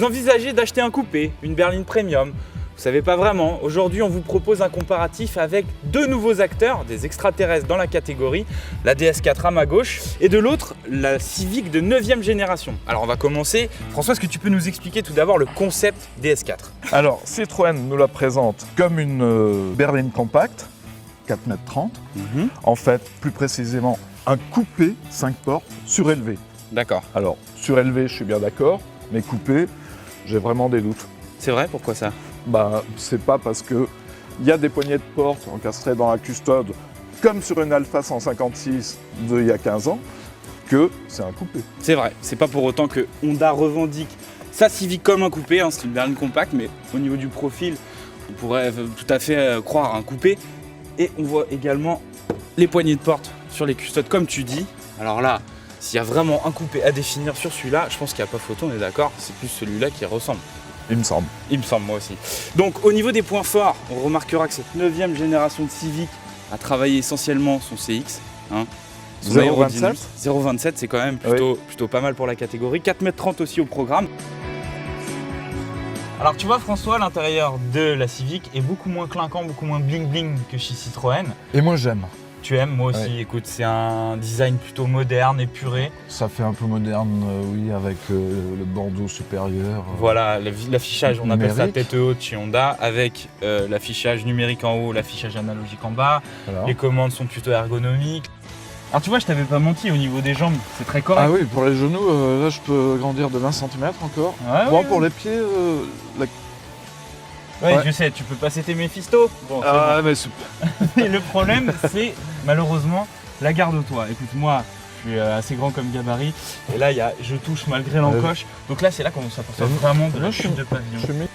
Vous envisagez d'acheter un coupé, une berline premium? Vous savez pas vraiment. Aujourd'hui, on vous propose un comparatif avec deux nouveaux acteurs, des extraterrestres dans la catégorie, la DS4 à ma gauche et de l'autre, la Civic de 9e génération. Alors on va commencer. François, est-ce que tu peux nous expliquer tout d'abord le concept DS4? Alors, Citroën nous la présente comme une berline compacte, 4,30 m. En fait, plus précisément, un coupé 5 portes surélevé. D'accord. Alors, surélevé, je suis bien d'accord, mais coupé, j'ai vraiment des doutes. C'est vrai, pourquoi ça? Bah, c'est pas parce que il y a des poignées de porte encastrées dans la custode, comme sur une Alfa 156 d'il y a 15 ans, que c'est un coupé. C'est vrai, c'est pas pour autant que Honda revendique sa Civic comme un coupé, hein, c'est une berline compacte, mais au niveau du profil, on pourrait tout à fait croire un coupé. Et on voit également les poignées de porte sur les custodes, comme tu dis. Alors là, s'il y a vraiment un coupé à définir sur celui-là, je pense qu'il n'y a pas photo, on est d'accord, c'est plus celui-là qui ressemble. Il me semble. Il me semble, moi aussi. Donc au niveau des points forts, on remarquera que cette 9e génération de Civic a travaillé essentiellement son CX. Hein, son 0,27. 0,27, c'est quand même plutôt pas mal pour la catégorie. 4,30 m aussi au programme. Alors tu vois François, l'intérieur de la Civic est beaucoup moins clinquant, beaucoup moins bling bling que chez Citroën. Et moi j'aime. Tu aimes, moi aussi. Ouais. Écoute, c'est un design plutôt moderne, épuré. Ça fait un peu moderne, oui, avec le bandeau supérieur. Voilà, l'affichage, on appelle ça numérique. tête haute chez Honda, avec l'affichage numérique en haut, l'affichage analogique en bas. Voilà. Les commandes sont plutôt ergonomiques. Alors tu vois, je t'avais pas menti au niveau des jambes, c'est très correct. Ah oui, pour les genoux, là je peux grandir de 20 cm encore. Ouais, Bon, ouais, pour ouais. les pieds, Ouais, Ouais. je sais, tu peux passer tes Mephisto. Bon, c'est ah, mais c'est- bon. Et le problème, c'est malheureusement la garde-toi. Écoute, moi, je suis assez grand comme gabarit. Et là, je touche malgré l'encoche. Donc là, c'est là qu'on s'aperçoit vraiment de Là, la je chute de pavillon. je suis mis.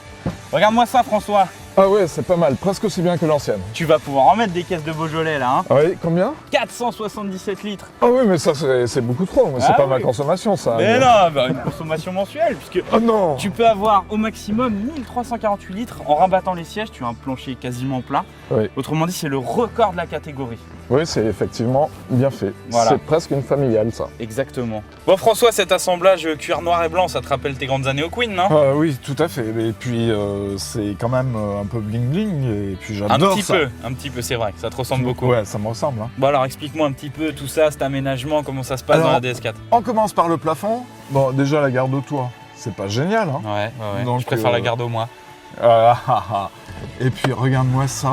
Regarde-moi ça, François. Ah ouais, c'est pas mal, presque aussi bien que l'ancienne. Tu vas pouvoir en mettre des caisses de Beaujolais là. Hein. Ah oui, combien? 477 litres. Ah oui, mais ça c'est beaucoup trop, mais c'est Ah pas oui. ma consommation ça. Mais non, bah, une consommation mensuelle, puisque Oh non. tu peux avoir au maximum 1348 litres en rabattant les sièges. Tu as un plancher quasiment plat. Oui. Autrement dit, c'est le record de la catégorie. Oui, c'est effectivement bien fait. Voilà. C'est presque une familiale ça. Exactement. Bon, François, cet assemblage cuir noir et blanc, ça te rappelle tes grandes années au Queen, non? Ah oui, tout à fait. Et puis c'est quand même un peu bling bling et puis j'adore ça. Un petit peu, c'est vrai, ça te ressemble beaucoup. Ouais, ça me ressemble. Hein. Bon alors explique-moi un petit peu tout ça, cet aménagement, comment ça se passe Alors, dans la DS4. On commence par le plafond. Bon, déjà la garde-toi, c'est pas génial. Hein. Ouais. Donc, Je préfère la garde au moins. Et puis regarde-moi ça.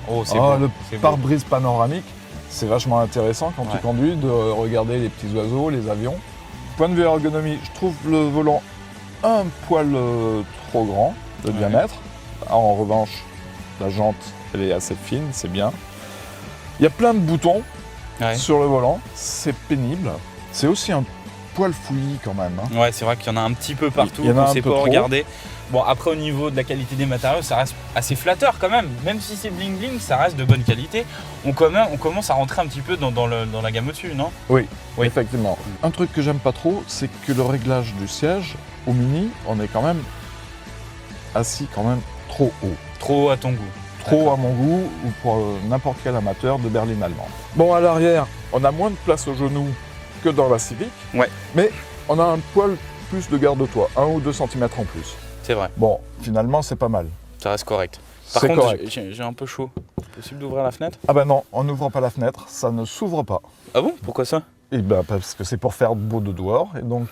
Oh, c'est beau. Le c'est beau. pare-brise panoramique, c'est vachement intéressant quand tu Ouais. conduis de regarder les petits oiseaux, les avions. Point de vue ergonomie, je trouve le volant un poil trop grand de diamètre. En revanche, la jante, elle est assez fine, c'est bien. Il y a plein de boutons Ouais. sur le volant, c'est pénible. C'est aussi un poil fouillis quand même. Hein. Ouais, c'est vrai qu'il y en a un petit peu partout, Il y en a on un sait peu pas trop. regarder. Bon, après au niveau de la qualité des matériaux, ça reste assez flatteur quand même. Même si c'est bling bling, ça reste de bonne qualité. On commence à rentrer un petit peu dans la gamme au-dessus, non? Oui, Oui. effectivement. Un truc que j'aime pas trop, c'est que le réglage du siège, au Mini, on est quand même assis quand même trop haut. Trop à ton goût. Trop D'accord. à mon goût ou pour n'importe quel amateur de berline allemande. Bon, à l'arrière, on a moins de place aux genoux que dans la Civic. Ouais. Mais on a un poil plus de garde-toi, 1 ou 2 cm en plus. C'est vrai, Bon, finalement, c'est pas mal. ça reste correct. Par C'est contre, correct. j'ai un peu chaud. Possible d'ouvrir la fenêtre? Ah ben non, en n'ouvrant pas la fenêtre, ça ne s'ouvre pas. Ah bon? Pourquoi ça? Et ben parce que c'est pour faire beau de dehors, et donc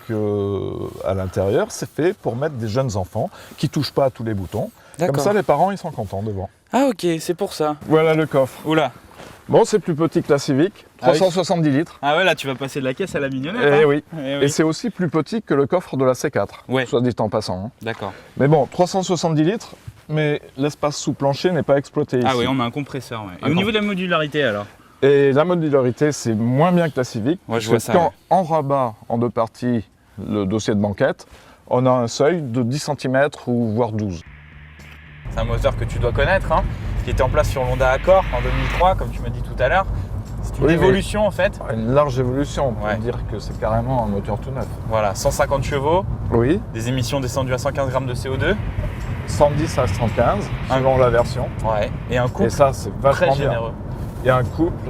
à l'intérieur, c'est fait pour mettre des jeunes enfants qui touchent pas à tous les boutons. Comme ça, les parents, ils sont contents devant. Ah ok, c'est pour ça. Voilà le coffre. Oula. Bon, c'est plus petit que la Civic, Ah oui. 370 litres. Ah ouais, là tu vas passer de la caisse à la mignonnette. Eh hein. oui. Eh Et c'est aussi plus petit que le coffre de la C4, Ouais. soit dit en passant. Hein. D'accord. Mais bon, 370 litres, mais l'espace sous plancher n'est pas exploité ici. Ah oui, on a un compresseur. Ouais. Et Un au niveau de la modularité alors? Et la modularité, c'est moins bien que la Civic. Ouais, je parce vois que ça, quand ouais. on rabat en deux parties le dossier de banquette, on a un seuil de 10 cm ou voire 12. C'est un moteur que tu dois connaître, hein, qui était en place sur l'Honda Accord en 2003, comme tu m'as dit tout à l'heure. C'est une Oui, évolution en fait. Une large évolution, on peut Ouais. dire que c'est carrément un moteur tout neuf. Voilà, 150 chevaux, Oui, des émissions descendues à 115 grammes de CO2. 110 à 115, selon la version. Ouais. Et un Et couple ça, c'est très vachement bien. généreux. et un couple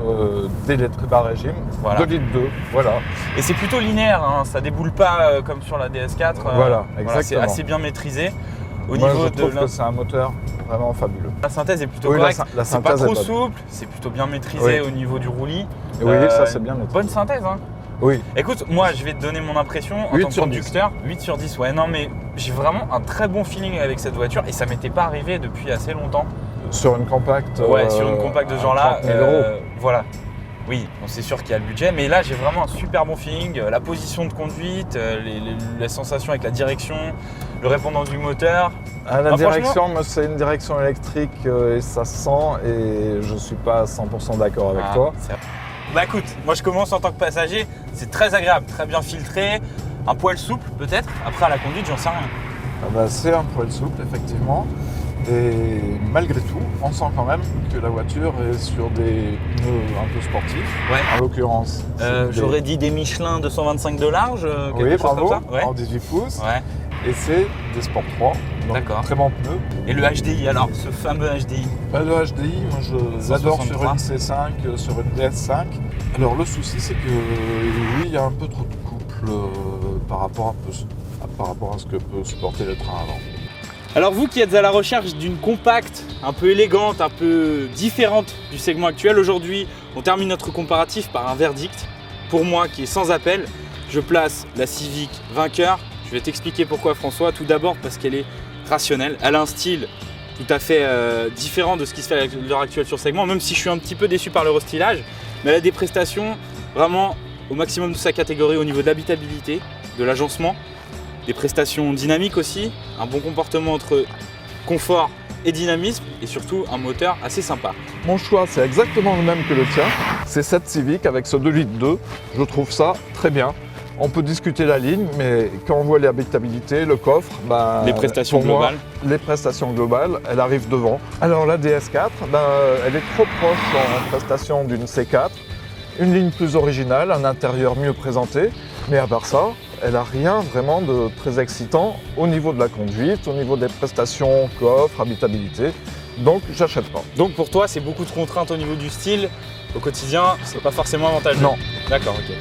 d'électrique bas régime, Voilà. 2 litres 2, voilà. Et c'est plutôt linéaire, hein, ça déboule pas comme sur la DS4. Voilà, c'est exactement. assez bien maîtrisé. Au Moi, niveau je trouve de que c'est un moteur vraiment fabuleux. la synthèse est plutôt Oui, correcte. la C'est pas synthèse trop est bonne. souple, c'est plutôt bien maîtrisé Oui. au niveau du roulis. Et oui, ça c'est bien maîtrisé. Bonne synthèse, hein. Oui, Écoute, moi je vais te donner mon impression en 8 tant que sur 10. conducteur. 8 sur 10, ouais, non mais j'ai vraiment un très bon feeling avec cette voiture et ça m'était pas arrivé depuis assez longtemps. sur une compacte. Ouais, sur une compacte de ce à genre-là. 30 000 euros. Voilà. Oui, bon, c'est sûr qu'il y a le budget, mais là j'ai vraiment un super bon feeling. La position de conduite, les sensations avec la direction, le répondant du moteur. Ah, la Ah, direction, moi, c'est une direction électrique et ça se sent et je suis pas à 100% d'accord avec toi. Bah écoute, moi je commence en tant que passager, c'est très agréable, très bien filtré, un poil souple peut-être. Après à la conduite, j'en sais rien. Ah bah, c'est un poil souple, effectivement. Et malgré tout, on sent quand même que la voiture est sur des pneus un peu sportifs. Ouais. En l'occurrence, c'est des- J'aurais dit des Michelin 225 de large, quelque Oui, chose bravo, comme ça. Ouais. en 18 pouces. Ouais. Et c'est des Sport 3, donc D'accord. très bons pneus. Et le HDI alors, ce fameux HDI. Bah, le HDI, moi je l'adore sur 163. une C5, sur une DS5. Alors le souci c'est que oui, il y a un peu trop de couple par rapport à ce que peut supporter le train avant. Alors vous qui êtes à la recherche d'une compacte un peu élégante, un peu différente du segment actuel, aujourd'hui on termine notre comparatif par un verdict. Pour moi qui est sans appel, je place la Civic vainqueur. Je vais t'expliquer pourquoi François. Tout d'abord parce qu'elle est rationnelle, elle a un style tout à fait différent de ce qui se fait à l'heure actuelle sur le segment, même si je suis un petit peu déçu par le restylage, mais elle a des prestations vraiment au maximum de sa catégorie au niveau de l'habitabilité, de l'agencement, des prestations dynamiques aussi, un bon comportement entre confort et dynamisme et surtout un moteur assez sympa. Mon choix c'est exactement le même que le tien, c'est cette Civic avec ce 2 litres 2, je trouve ça très bien. On peut discuter la ligne, mais quand on voit l'habitabilité, le coffre, ben, Les prestations pour moi, globales. les prestations globales, elle arrive devant. Alors la DS4, ben, elle est trop proche en prestation d'une C4, une ligne plus originale, un intérieur mieux présenté, mais à part ça, elle n'a rien vraiment de très excitant au niveau de la conduite, au niveau des prestations, coffre, habitabilité. Donc j'achète pas. Donc pour toi c'est beaucoup de contraintes au niveau du style, au quotidien c'est pas forcément avantageux. Non. D'accord, ok.